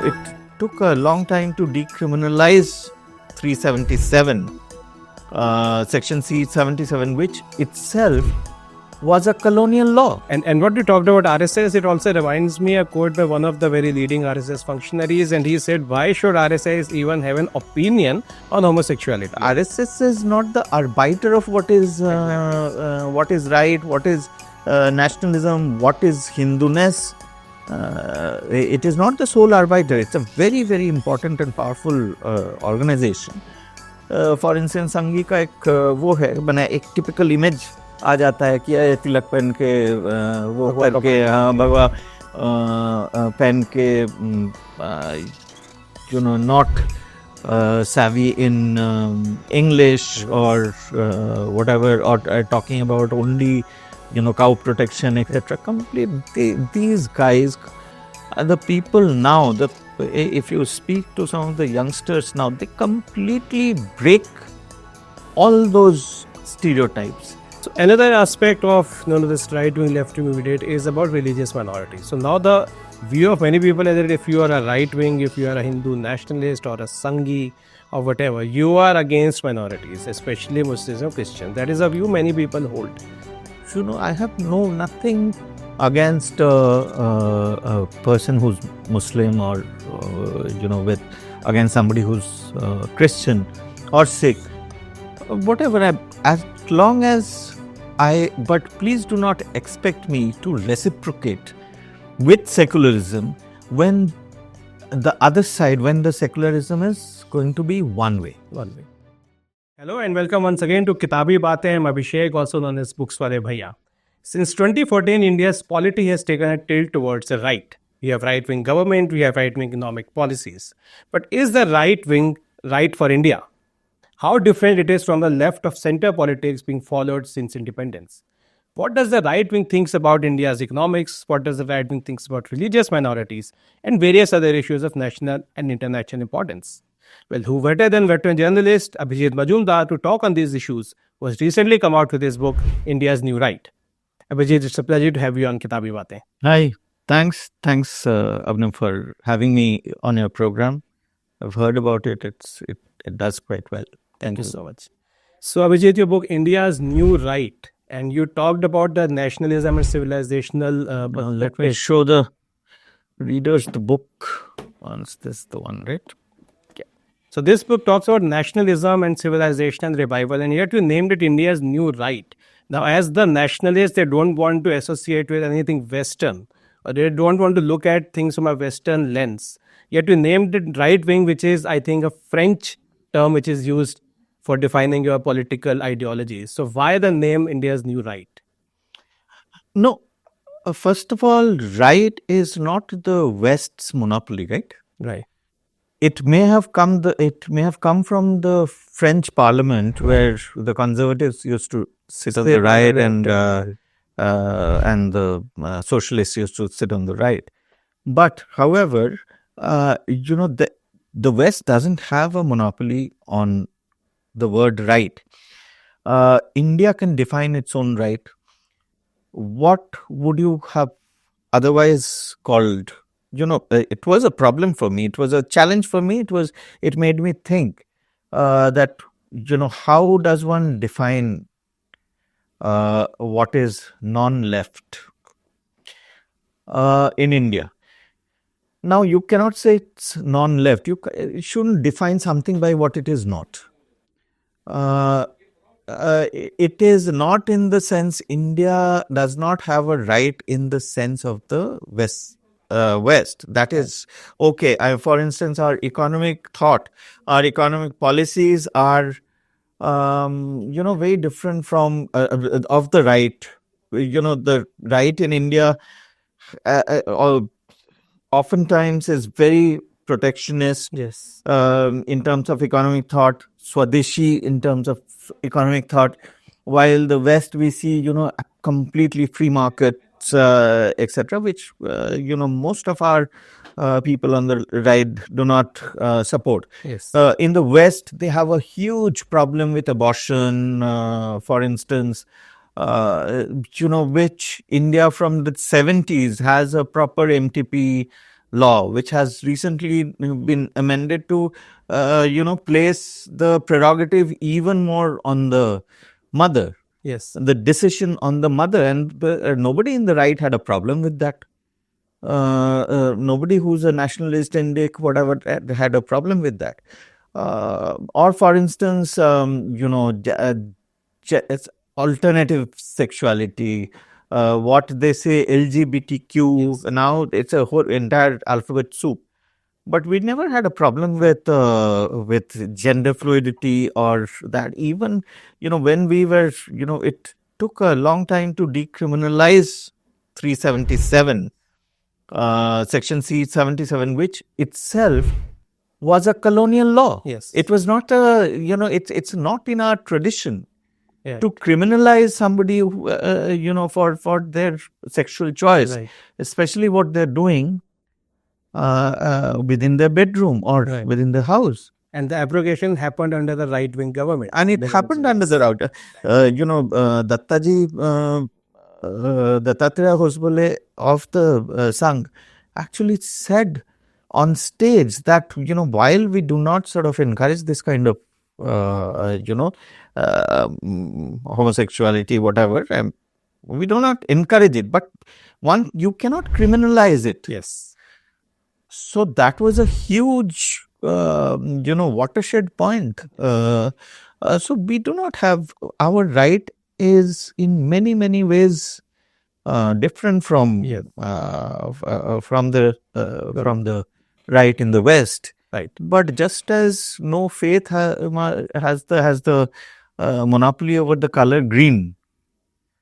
It took a long time to decriminalize 377, Section C77, which itself was a colonial law. And what you talked about RSS, it also reminds me a quote by one of the very leading RSS functionaries, and he said, why should RSS even have an opinion on homosexuality? RSS is not the arbiter of what is right, what is nationalism, what is Hinduness. It is not the sole arbiter. It's a very, very important and powerful organization. For instance, संघी का एक वो है बना एक typical image आ जाता है कि ये तिलक पहन के वो करके भगवा पहन के not savvy in English or whatever, or talking about only cow protection, etc. These guys are the people now. If you speak to some of the youngsters now, they completely break all those stereotypes. So another aspect of this right-wing, left-wing debate is about religious minorities. So now the view of many people is that if you are a right-wing, if you are a Hindu nationalist or a Sanghi or whatever, you are against minorities, especially Muslims and Christians. That is a view many people hold. I have nothing against a person who's Muslim or against somebody who's Christian or Sikh, whatever. As long as but please do not expect me to reciprocate with secularism when the other side, when the secularism is going to be one way. Hello and welcome once again to Kitaabi, Baatein. I'm Abhishek, also known as Books Wale Bhaiya. Since 2014, India's polity has taken a tilt towards the right. We have right-wing government, we have right-wing economic policies. But is the right wing right for India? How different it is from the left of center politics being followed since independence? What does the right wing thinks about India's economics? What does the right wing thinks about religious minorities and various other issues of national and international importance? Well, who better than veteran journalist Abhijit Majumder to talk on these issues, who has recently come out with his book, India's New Right. Abhijit, it's a pleasure to have you on Kitaabi Baatein. Hi, thanks, Abhinav, for having me on your program. I've heard about it. It does quite well. Thank you so much. So, Abhijit, your book, India's New Right, and you talked about the nationalism and civilizational... let me show the readers the book. Once this is the one, right? So this book talks about nationalism and civilizational revival, and yet you named it India's New Right. Now, as the nationalists, they don't want to associate with anything Western, or they don't want to look at things from a Western lens. Yet you named it right wing, which is, I think, a French term which is used for defining your political ideologies. So why the name India's New Right? No, first of all, right is not the West's monopoly, right? Right. It may have come from the French Parliament, where the conservatives used to sit on the right and the socialists used to sit on the right. But however, the West doesn't have a monopoly on the word right. India can define its own right. What would you have otherwise called? It was a problem for me. It was a challenge for me. It made me think that, how does one define what is non-left in India? Now, you cannot say it's non-left. You shouldn't define something by what it is not. It is not in the sense India does not have a right in the sense of the West. That is okay. For instance, our economic thought, our economic policies are, very different from of the right. The right in India oftentimes is very protectionist. Yes. In terms of economic thought, Swadeshi in terms of economic thought, while the West we see, completely free market. Etc., which most of our people on the right do not support. Yes. In the West, they have a huge problem with abortion, for instance, which India from the 70s has a proper MTP law, which has recently been amended to, place the prerogative even more on the mother. Yes. The decision on the mother, and nobody in the right had a problem with that. Nobody who's a nationalist, Indic, whatever, had a problem with that. Or, for instance, it's alternative sexuality, what they say LGBTQ. Yes. Now it's a whole entire alphabet soup. But we never had a problem with gender fluidity or that. Even when we were, it took a long time to decriminalize 377, Section C-77, which itself was a colonial law. Yes. It was not a, it's not in our tradition Yeah. to criminalize somebody, for their sexual choice, Right. especially what they're doing within their bedroom or Right. within the house. And the abrogation happened under the right-wing government. And it happened under the route. Dattaji, Dattatreya Hosbole of the Sangh actually said on stage that, while we do not sort of encourage this kind of, homosexuality, whatever, we do not encourage it, but you cannot criminalize it. Yes. So that was a huge, watershed point. So we do not have, our right is in many, many ways different from from the right in the West. Right. But just as no faith has the monopoly over the color green.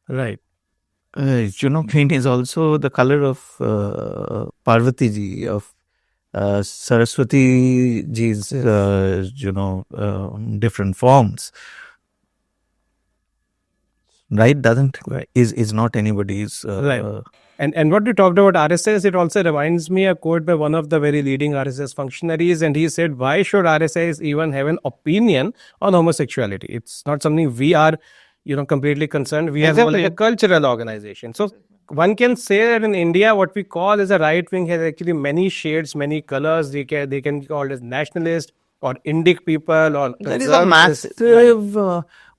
Right. Green is also the color of Parvati ji, of Saraswati ji's, different forms. Right? Is not anybody's. Right. And what you talked about RSS, it also reminds me a quote by one of the very leading RSS functionaries, and he said, "Why should RSS even have an opinion on homosexuality? It's not something we are, completely concerned. We are only a cultural organization." So one can say that in India, what we call as a right wing has actually many shades, many colors. They can be called as nationalist or Indic people, or there is a massive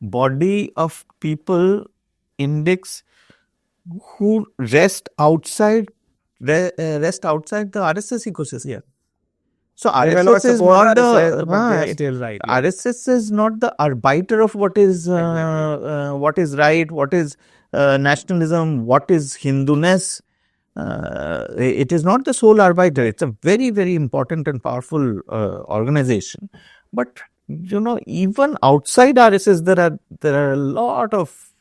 body of people, Indics, who rest outside the RSS ecosystem. Yeah. So RSS is not the still right. Yeah. RSS is not the arbiter of what is right, what is nationalism, what is Hinduness. It is not the sole arbiter. It's a very, very important and powerful organization. But even outside RSS, there are a lot of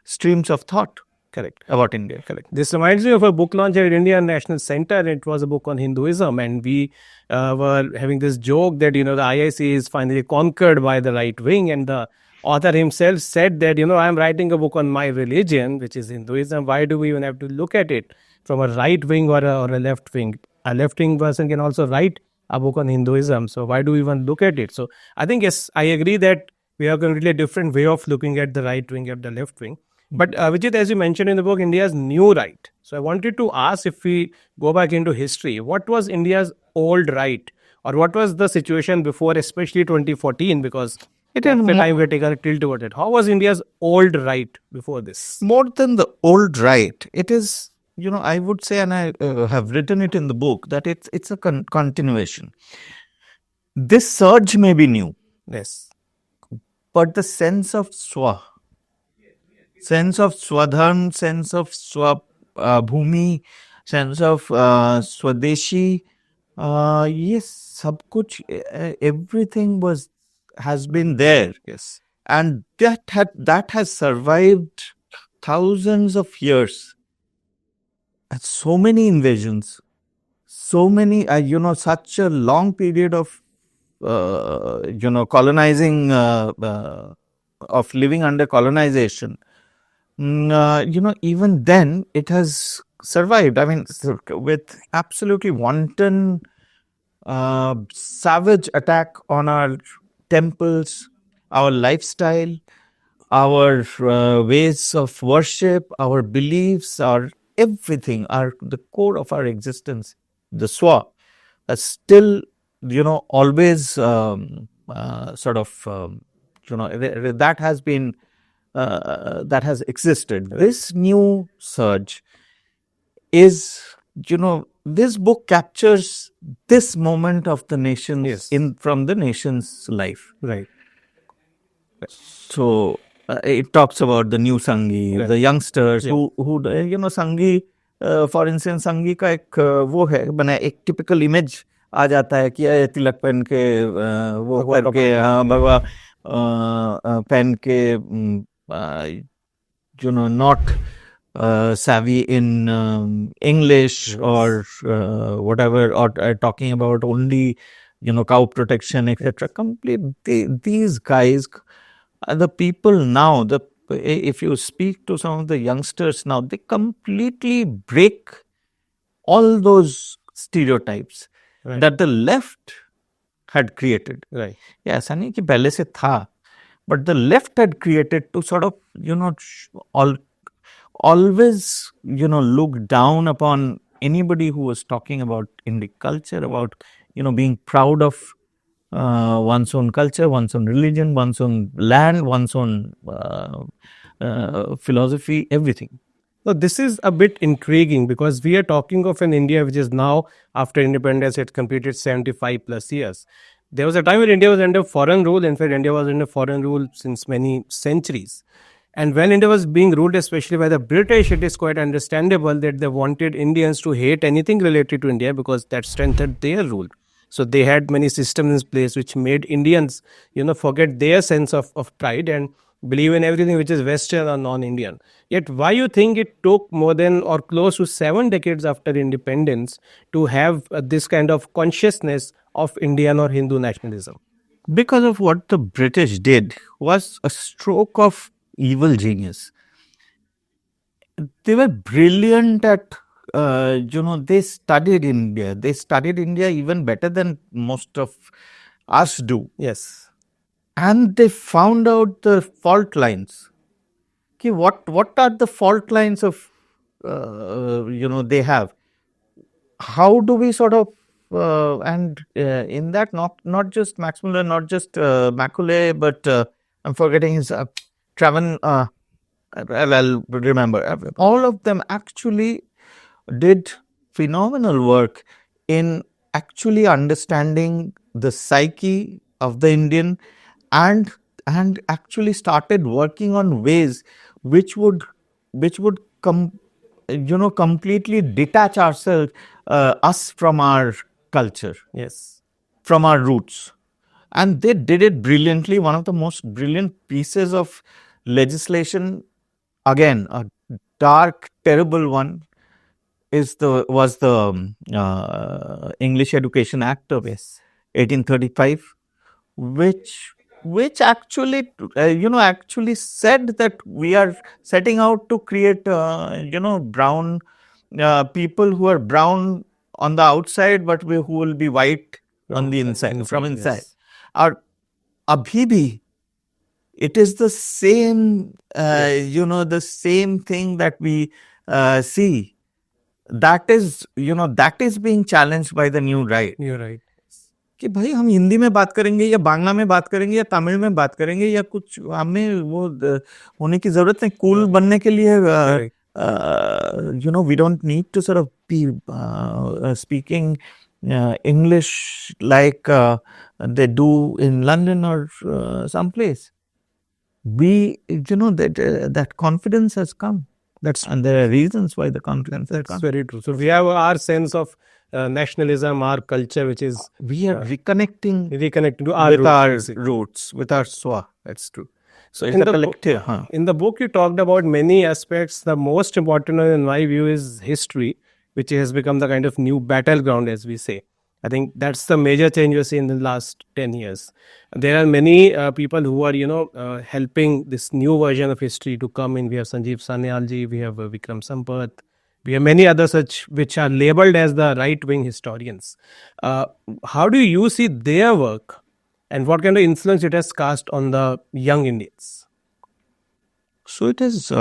streams of thought. Correct. About India. Correct. This reminds me of a book launch at Indian National Center. It was a book on Hinduism, and we were having this joke that, the IIC is finally conquered by the right wing, and the author himself said that, I'm writing a book on my religion, which is Hinduism. Why do we even have to look at it from a right wing or a left wing? A left wing person can also write a book on Hinduism. So why do we even look at it? So I think, yes, I agree that we have a completely different way of looking at the right wing and the left wing. But Vijit, as you mentioned in the book, India's new right. So I wanted to ask, if we go back into history, what was India's old right? Or what was the situation before, especially 2014? Because at the time we had taken a tilt towards it. How was India's old right before this? More than the old right, it is, I would say, and I have written it in the book, that it's a continuation. This surge may be new. Yes. But the sense of swadharm, sense of bhumi, sense of swadeshi, yes, sab kuch, everything has been there. Yes. And that has survived thousands of years. And so many invasions, so many, such a long period of, colonizing, of living under colonization. Even then it has survived. I mean, with absolutely wanton, savage attack on our temples, our lifestyle. our ways of worship, our beliefs, our everything, are the core of our existence. The swa, still, always sort of, that has been that has existed. This new surge is, this book captures this moment of the nation's from the nation's life. Right. So it talks about the new Sangi, the youngsters who Sangi, for instance, Sangi का एक वो है बना एक typical image आ जाता है कि ये तिलक पहन के वो करके भगवा पहन के not savvy in English or whatever, or talking about only cow protection, etc. These guys, the people now, if you speak to some of the youngsters now, they completely break all those stereotypes that the left had created. Right. Yeah, ऐसा नहीं कि पहले से था, but the left had created to sort of always look down upon anybody who was talking about Indic culture, about being proud of one's own culture, one's own religion, one's own land, one's own philosophy, everything. So this is a bit intriguing because we are talking of an India which is now, after independence, it completed 75 plus years. There was a time when India was under foreign rule. In fact, India was under foreign rule since many centuries. And when India was being ruled, especially by the British, it is quite understandable that they wanted Indians to hate anything related to India because that strengthened their rule. So they had many systems in place which made Indians, forget their sense of pride and believe in everything which is Western or non-Indian. Yet why you think it took more than or close to 7 decades after independence to have this kind of consciousness of Indian or Hindu nationalism? Because of what the British did was a stroke of evil genius. They were brilliant at, they studied India. They studied India even better than most of us do. Yes. And they found out the fault lines. Okay, what are the fault lines of, they have? How do we sort of, in that, not just Max Muller, not just Macaulay, but I'm forgetting his Traven, I'll remember. All of them actually did phenomenal work in actually understanding the psyche of the Indian, and actually started working on ways which would completely detach ourselves, us from our culture, Yes, from our roots. And they did it brilliantly. One of the most brilliant pieces of legislation, again a dark, terrible one, was the English Education Act of 1835, which actually actually said that we are setting out to create brown people who are brown on the outside, but who will be white on the inside, from inside. Yes. Or abhi bhi, it is the same, the same thing that we see. That is, that is being challenged by the new right. You're right. कि भाई हम हिंदी में बात करेंगे या बांग्ला में बात करेंगे या तमिल में बात करेंगे, या कुछ हमें वो होने की जरूरत नहीं कूल बनने के लिए. We don't need to sort of be speaking English like they do in London or someplace. That confidence has come. And there are reasons why the confidence has come. That's very true. So we have our sense of nationalism, our culture, which is we are reconnecting to our roots, with our swa. That's true. So in the book, you talked about many aspects. The most important one, in my view, is history, which has become the kind of new battleground, as we say. I think that's the major change you see in the last 10 years. There are many people who are, helping this new version of history to come in. We have Sanjeev Sanyalji, we have Vikram Sampath, we have many others such which are labeled as the right-wing historians. How do you see their work, and what kind of influence it has cast on the young Indians? So it is.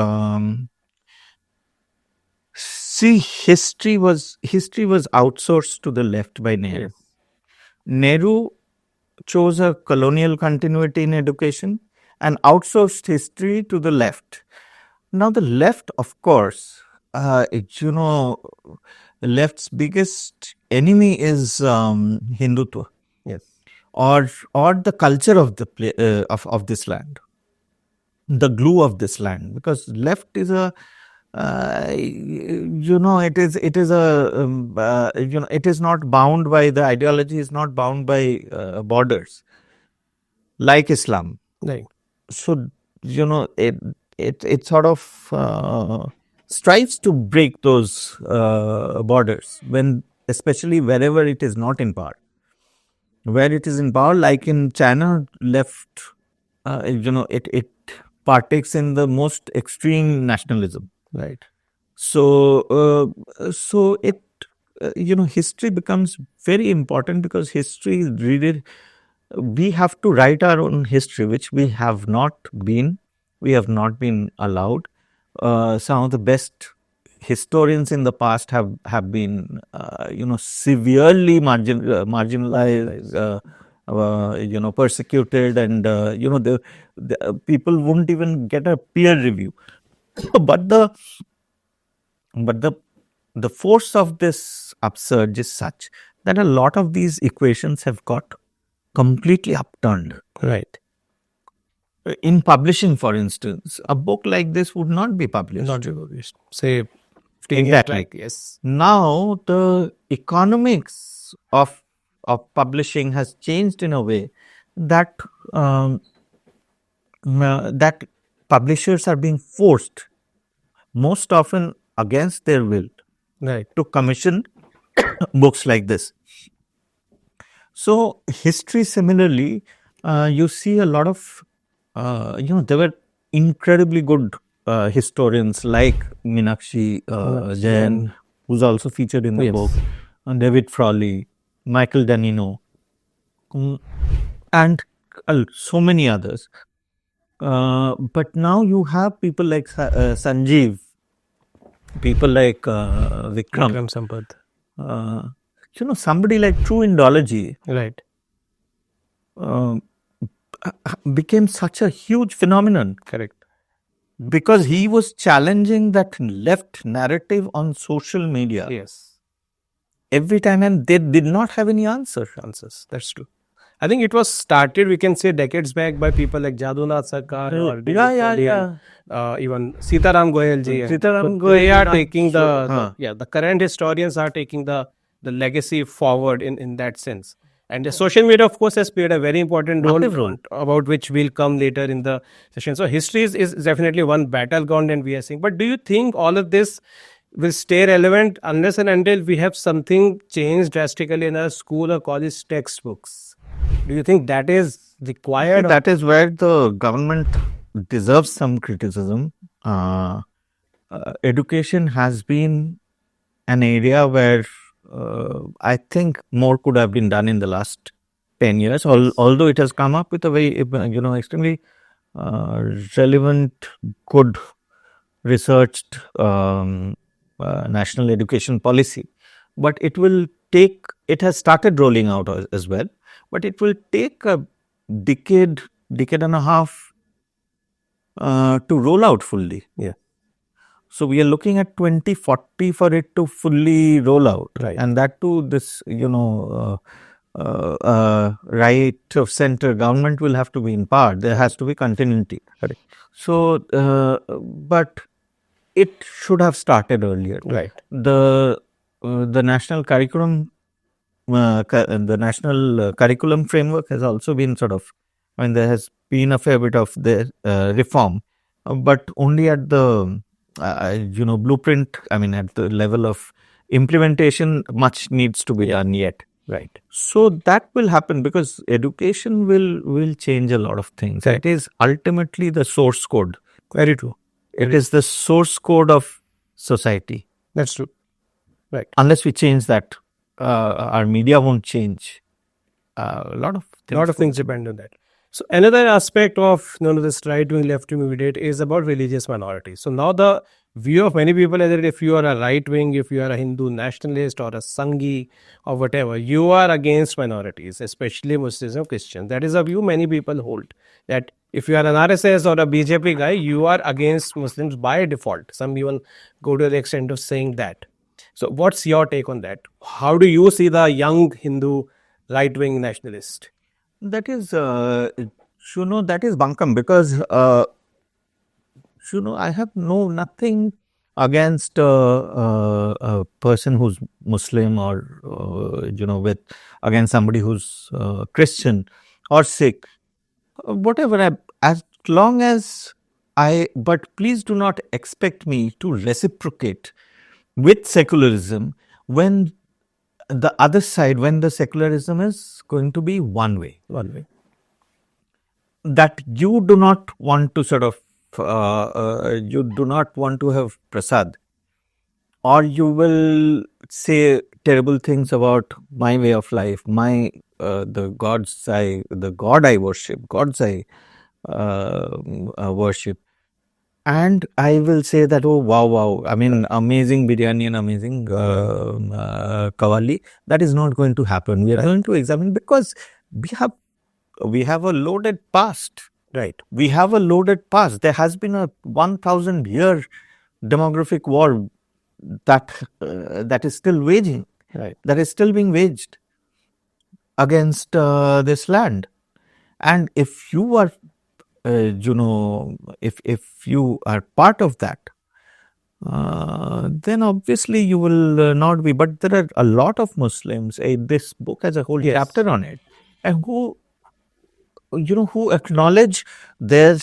See, history was outsourced to the left by Nehru. Yes. Nehru chose a colonial continuity in education and outsourced history to the left. Now, the left, of course, the left's biggest enemy is Hindutva, Yes. or the culture of of this land, the glue of this land, because left is a it is it is not bound by the ideology, is not bound by borders like Islam. Right. So it sort of strives to break those borders, when especially wherever it is not in power. Where it is in power, like in China, left it partakes in the most extreme nationalism. Right. So it history becomes very important, because history is really, we have to write our own history, which we have not been allowed. Some of the best historians in the past have been severely marginalized, persecuted, and the people wouldn't even get a peer review. but the force of this upsurge is such that a lot of these equations have got completely upturned. Right. In publishing, for instance, a book like this would not be published. Not published. Say, 15 years Exactly. back. Yes. Now the economics of publishing has changed in a way that that publishers are being forced, most often against their will, Right. to commission books like this. So history, similarly, you see a lot of there were incredibly good historians like Meenakshi Jain, who's also featured in the Yes. book, and David Frawley, Michael Danino, and so many others. But now you have people like Sanjeev, people like Vikram, Vikram Sampath. Somebody like True Indology Right. became such a huge phenomenon, Correct. because he was challenging that left narrative on social media Yes. every time, and they did not have any answers. That's true. I think it was started, we can say, decades back by people like Jadunath Sarkar or David Frawley and, even Sitaram Goyal ji. Sitaram So they Goyal are not taking sure. the current historians are taking the legacy forward in that sense. And the social media, of course, has played a very important role, Massive role. about which we'll come later in the session. So history is definitely one battleground, and we are seeing. But do you think all of this will stay relevant unless and until we have something changed drastically in our school or college textbooks? Do you think that is required? That is where the government deserves some criticism. Education has been an area where I think more could have been done in the last 10 years, although it has come up with a very, extremely relevant, good, researched national education policy. But it has started rolling out as well, but it will take a decade and a half to roll out fully. Yeah. So we are looking at 2040 for it to fully roll out. Right. And that too, this, right of center government will have to be in power. There has to be continuity. Correct. So, but it should have started earlier. Right. The national curriculum, curriculum framework has also been there has been a fair bit of the reform, but only at the blueprint. I mean, at the level of implementation, much needs to be done yet. Right. So that will happen, because education will change a lot of things. Right. It is ultimately the source code. Very true. It is the source code of society. That's true. Right. Unless we change that, our media won't change. A lot of things Things depend on that. So another aspect of this right wing, left wing debate is about religious minorities. So now the view of many people is that if you are a right wing, if you are a Hindu nationalist or a Sanghi or whatever, you are against minorities, especially Muslims and Christians. That is a view many people hold. That if you are an RSS or a BJP guy, you are against Muslims by default. Some even go to the extent of saying that. So what's your take on that? How do you see the young Hindu right wing nationalist? That is, that is bunkum, because, I have nothing against a person who's Muslim, or, with against somebody who's Christian or Sikh, whatever. As long as but please do not expect me to reciprocate with secularism when the other side, when the secularism is going to be one way. One way. That you do not want to sort of, you do not want to have prasad, or you will say terrible things about my way of life, the God I worship, gods I worship. And I will say that, oh, wow, I mean, amazing biryani and amazing kawali. That is not going to happen. We are going to examine, because we have a loaded past. Right. We have a loaded past. There has been a 1,000-year demographic war that is still waging. Right. That is still being waged against this land. And if you are, if you are part of that, then obviously you will not be. But there are a lot of Muslims. This book has a whole chapter on it, and who acknowledge their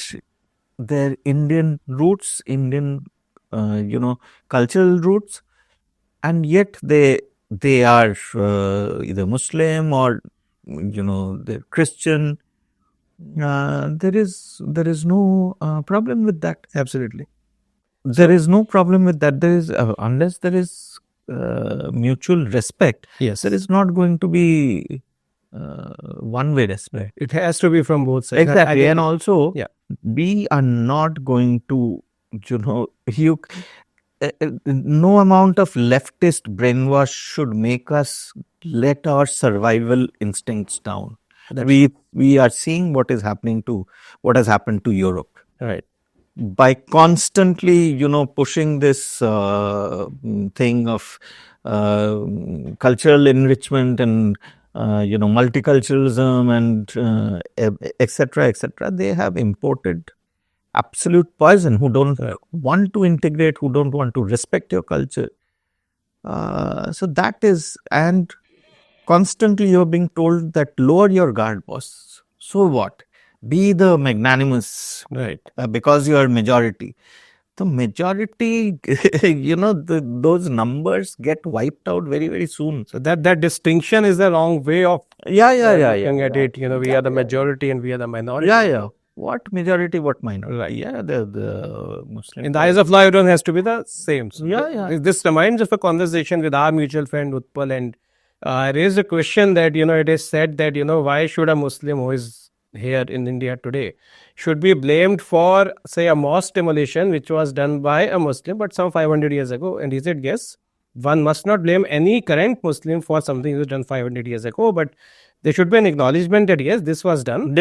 Indian roots, Indian cultural roots, and yet they are either Muslim or they're Christian. There is no problem with that. Absolutely. There is no problem with that. There is unless there is mutual respect. Yes. There is not going to be one-way respect. It has to be from both sides. Exactly. And also, yeah, we are not going to, no amount of leftist brainwash should make us let our survival instincts down. We are seeing what has happened to Europe. Right. By constantly, pushing this thing of cultural enrichment and multiculturalism and etc., they have imported absolute poison, who don't want to integrate, who don't want to respect your culture. So that is, and constantly you're being told that lower your guard, boss. So what? Be the magnanimous, right? Because you are majority. The majority, those numbers get wiped out very, very soon. So that distinction is the wrong way of looking at it. We are the majority and we are the minority. Yeah. What majority, what minority? Right. Yeah, the Muslim. In the eyes of law, everyone has to be the same. So yeah. This reminds of a conversation with our mutual friend Utpal, and I raised a question that it is said that why should a Muslim who is here in India today should be blamed for, say, a mosque demolition which was done by a Muslim but some 500 years ago? And he said, yes, one must not blame any current Muslim for something that was done 500 years ago, but there should be an acknowledgement that yes, this was done.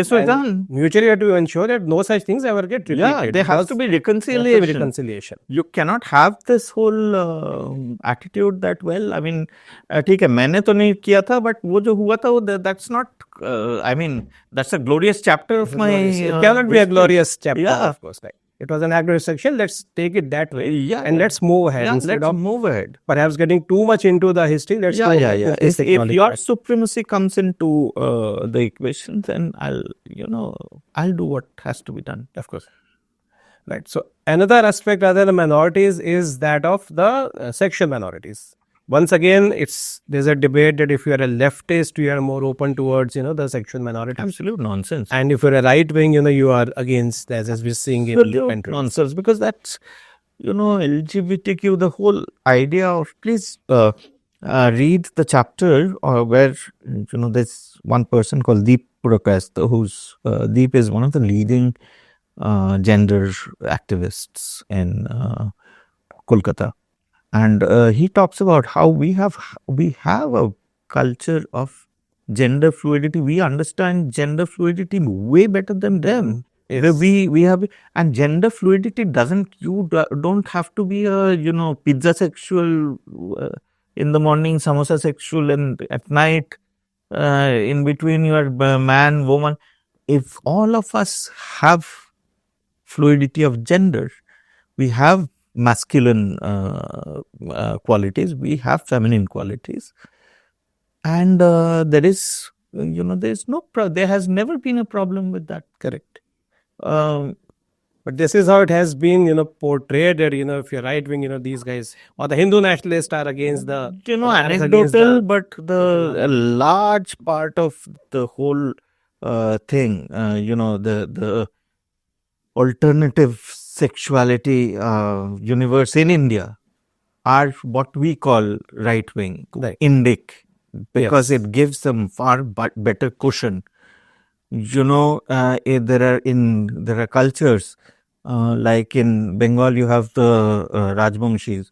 Mutually, have to ensure that no such things ever get repeated. Yeah, there has to be reconciliation. You cannot have this whole attitude that, well, I mean, ठीक है, मैंने तो नहीं किया था, but वो जो हुआ था, that's not. I mean, that's a glorious chapter of my. It cannot be a glorious chapter, of course. Right. It was an act of destruction. Let's take it that way. Let's move ahead. Move ahead. Perhaps getting too much into the history. Let's If your supremacy comes into the equation, then I'll do what has to be done. Of course. Right. So another aspect rather than minorities is that of the sexual minorities. Once again, there's a debate that if you are a leftist, you are more open towards the sexual minority. Absolute nonsense. And if you're a right wing, you are against, as we're seeing in nonsense, because that's LGBTQ. The whole idea of, please read the chapter where there's one person called Deep protest, who's Deep is one of the leading gender activists in Kolkata, and he talks about how we have a culture of gender fluidity. We understand gender fluidity way better than them. Yes. We have, and gender fluidity doesn't, don't have to be a pizza sexual in the morning, samosa sexual, and at night in between you are man, woman. If all of us have fluidity of gender, we have masculine qualities, we have feminine qualities, and there has never been a problem with that. Correct. Um, But this is how it has been, portrayed that, if you're right wing, these guys or the Hindu nationalists are against the, Anecdotal, but a large part of the whole thing, the alternative sexuality universe in India are what we call right wing, Right. Indic, because Yes. it gives them far better cushion. There are cultures like in Bengal, you have the Rajbangshis,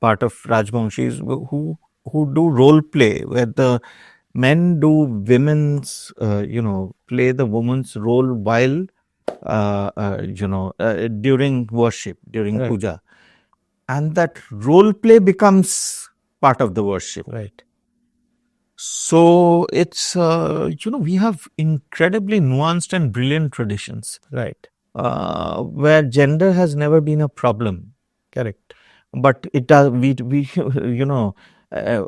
part of Rajbangshis who do role play, where the men do play the woman's role while during worship, during Right. puja, and that role play becomes part of the worship. Right. So it's we have incredibly nuanced and brilliant traditions Right. where gender has never been a problem. Correct. But it does. We uh,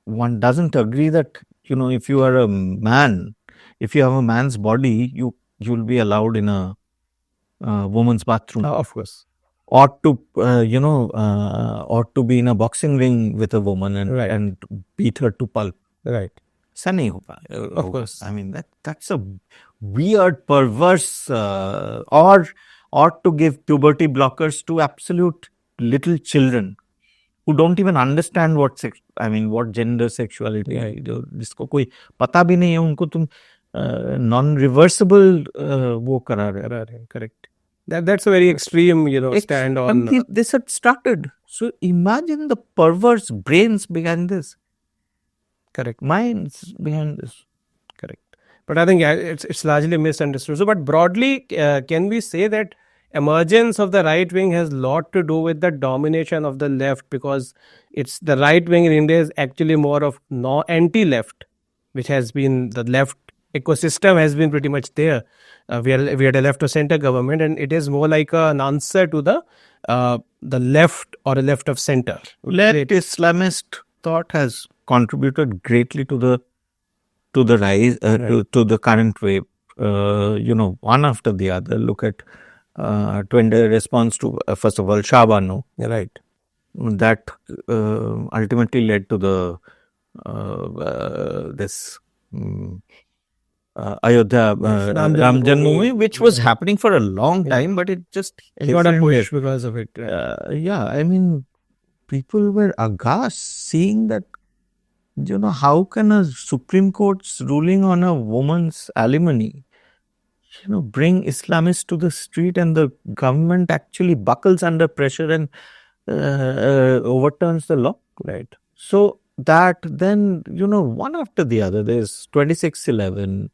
one doesn't agree that if you are a man, if you have a man's body, you'll be allowed in a woman's bathroom. Of course. Or to or to be in a boxing ring with a woman and beat her to pulp. Right. ऐसा नहीं होगा. Of course. I mean that's a weird, perverse, or to give puberty blockers to absolute little children who don't even understand what gender, sexuality है, जिसको कोई पता भी नहीं है, उनको तुम non-reversible वो करा रहे हैं. Correct. That's a very extreme, stand on. This had started. So imagine the perverse brains behind this. Correct. Minds behind this. Correct. But I think it's largely misunderstood. So, but broadly, can we say that emergence of the right wing has a lot to do with the domination of the left, because it's the right wing in India is actually more of anti-left, which has been the left ecosystem has been pretty much there. We had a left of center government, and it is more like an answer to the left or a left of center. Left Islamist thought has contributed greatly to the rise, to the current wave. One after the other. Look at Twinder response to first of all Shah Banu. Right. That ultimately led to the this Ayodhya Ram Janmabhoomi, which was happening for a long time, but it just got a push because of it. I mean, people were aghast seeing that. How can a Supreme Court's ruling on a woman's alimony, bring Islamists to the street, and the government actually buckles under pressure and overturns the law? Right. So that then, one after the other, there's 2611,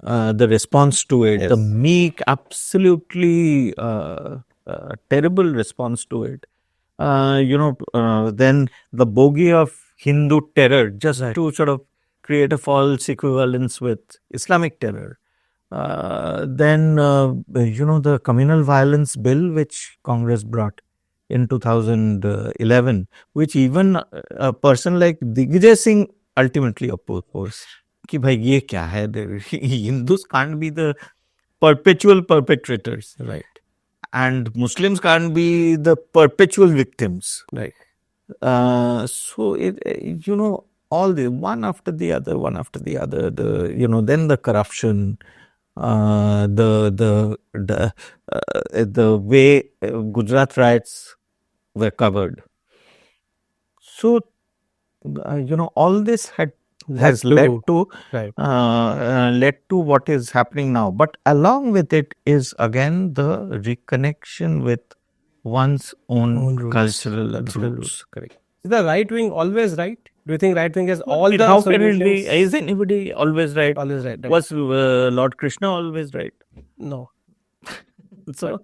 the response to it, the meek, absolutely terrible response to it. Then the bogey of Hindu terror, just to sort of create a false equivalence with Islamic terror. Then, the communal violence bill, which Congress brought in 2011, which even a person like Digvijay Singh ultimately opposed. Ki bhai, ye kya hai? Hindus can't be the perpetual perpetrators. Right. And Muslims can't be the perpetual victims. Right. So all the one after the other, then the corruption, the way Gujarat riots were covered. So all this had has led to right. led to what is happening now. But along with it is again the reconnection with one's own cultural roots. Correct. Is the right wing always right? Do you think right wing has all And the how can it be? solutions? Is anybody always right? Always right. Was Lord Krishna always right? No. So,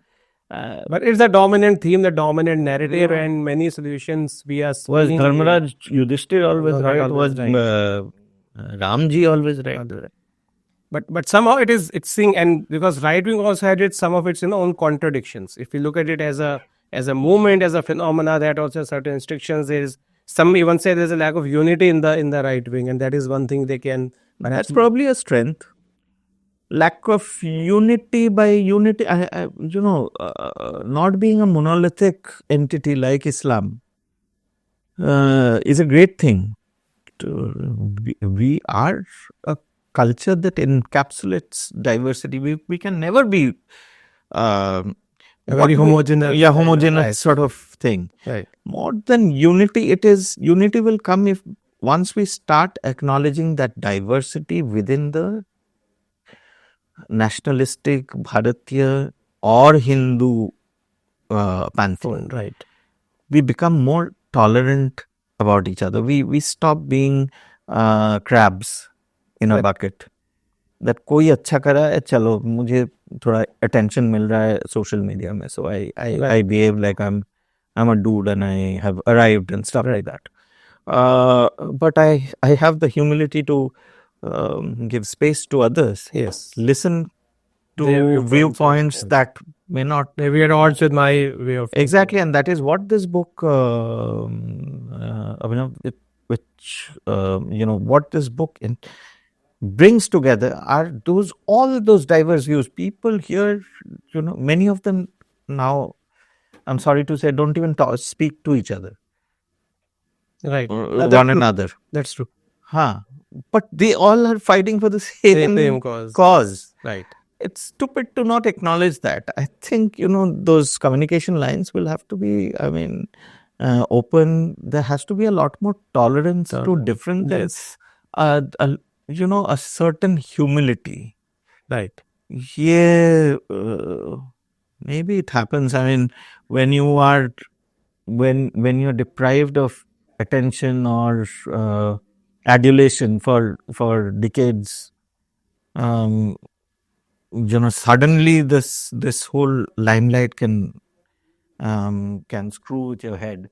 But it's the dominant theme, the dominant narrative, and many solutions we are was seeing. Dharmaraj Yudhishthir always not right? always Was right. Ramji always right? But somehow it's seeing, and because right wing also had its some of its own contradictions. If you look at it as a movement, as a phenomena, that also has certain restrictions. There is some even say there's a lack of unity in the right wing, and that is one thing they can. That's probably a strength. Lack of unity by unity, not being a monolithic entity like Islam is a great thing. We are a culture that encapsulates diversity. We can never be A very homogeneous. homogeneous Right. sort of thing. Right. More than unity, unity will come if once we start acknowledging that diversity within the nationalistic Bharatiya or Hindu pantheon. Right. We become more tolerant about each other. We stop being crabs in a bucket. That कोई अच्छा करा है, चलो मुझे थोड़ा attention मिल रहा है social media में, so I behave like I'm a dude and I have arrived and stuff like that. But I have the humility to give space to others. Yes. Listen to Their viewpoints that may not Maybe at odds with my way of exactly, and that is what this book, Abhinav, which what this book brings together are all those diverse views. People here, many of them now, I'm sorry to say, don't even speak to each other, right. one another. That's true. But they all are fighting for the same cause. Right. It's stupid to not acknowledge that. I think, those communication lines will have to be, open. There has to be a lot more tolerance to difference. A certain humility. Right. Yeah, maybe it happens. I mean, when you're deprived of attention or adulation for decades, suddenly this whole limelight can screw with your head.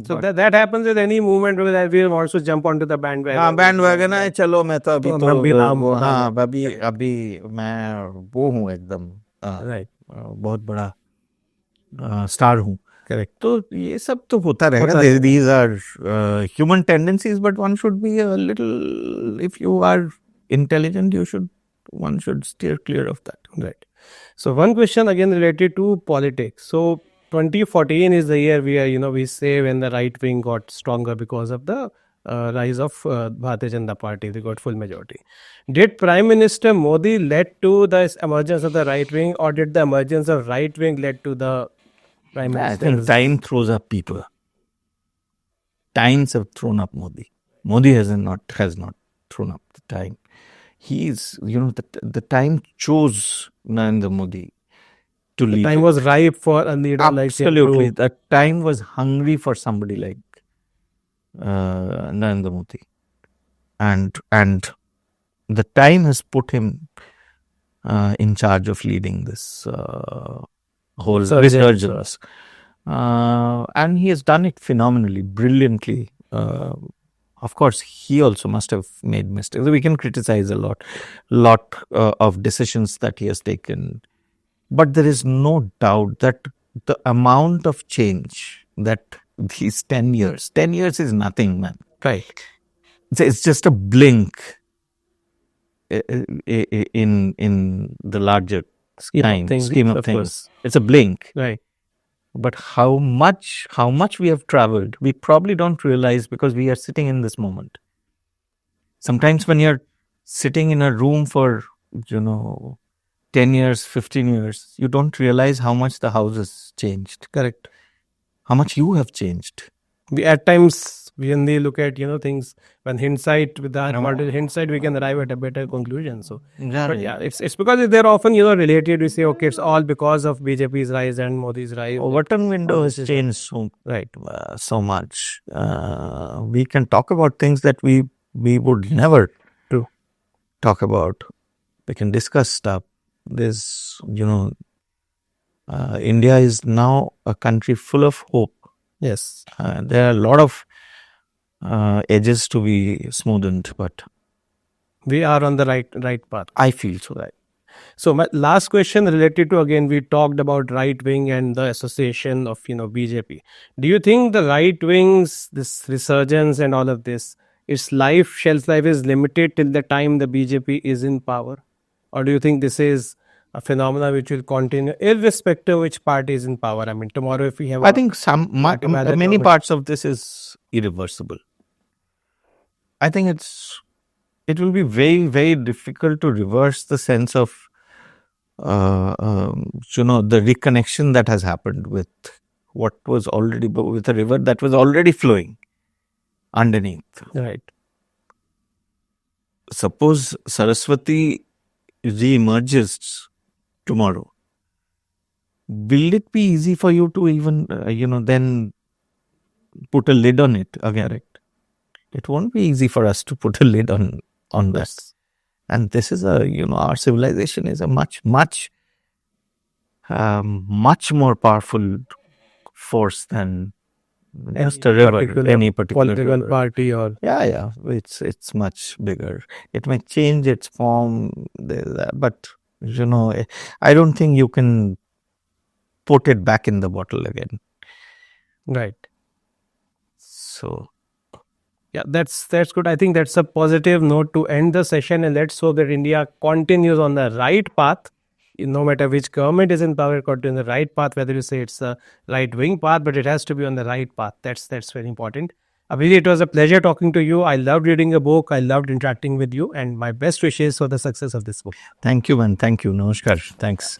So that happens with any movement, because we also jump onto the bandwagon. Bandwagon है, चलो मैं तो अभी तो तो मैं भी नाम वो, बता हाँ अभी मैं वो हूँ एकदम Right. बहुत बड़ा स्टार हूँ. Correct. तो ये सब तो होता रहेगा. These are human tendencies, but one should be a little, if you are intelligent, one should steer clear of that. Right. So one question again related to politics. So 2014 is the year we say when the right wing got stronger because of the rise of Bharatiya Janata Party. They got full majority. Did Prime Minister Modi led to the emergence of the right wing, or did the emergence of right wing led to the Prime Minister? I think time throws up people. Times have thrown up Modi. Modi has not thrown up the time. He's, the time chose Narendra Modi to lead. The time was ripe for a leader Absolutely. like The time was hungry for somebody like Narendra Modi. And the time has put him in charge of leading this whole resurgence. And he has done it phenomenally, brilliantly. Of course, he also must have made mistakes. We can criticize a lot of decisions that he has taken. But there is no doubt that the amount of change that these 10 years is nothing, man. Right. It's just a blink in the larger scheme of things. It's a blink. Right. But how much we have traveled, we probably don't realize because we are sitting in this moment. Sometimes when you're sitting in a room for, 10 years, 15 years, you don't realize how much the house has changed. Correct. How much you have changed. We at times we only look at things when hindsight with that hindsight we can arrive at a better conclusion. So, but yeah, it's because they're often related. We say okay, it's all because of BJP's rise and Modi's rise. Overton window has changed so so much. We can talk about things that we would never talk about. We can discuss stuff. There's India is now a country full of hope. Yes, there are a lot of edges to be smoothened, but we are on the right path. I feel so. Right. So my last question related to, again, we talked about right wing and the association of BJP. Do you think the right wings, this resurgence and all of this, its shelf life is limited till the time the BJP is in power, or do you think this is a phenomena which will continue irrespective which party is in power? I mean, tomorrow if we have, I think many parts of this is irreversible. I think it will be very, very difficult to reverse the sense of the reconnection that has happened with what was already, with a river that was already flowing underneath. Right. Suppose Saraswati re-emerges tomorrow. Will it be easy for you to even, then put a lid on it again? Correct. It won't be easy for us to put a lid on that. And this is our civilization is a much more powerful force than just a river, any particular political party or it's much bigger. It may change its form, but I don't think you can put it back in the bottle again. Right. So yeah, that's good. I think that's a positive note to end the session, and let's hope that India continues on the right path. No matter which government is in power, continue on the right path. Whether you say it's a right wing path, but it has to be on the right path. That's very important. Abhijit, it was a pleasure talking to you. I loved reading a book. I loved interacting with you, and my best wishes for the success of this book. Thank you, man. Thank you. Namaskar. Thanks.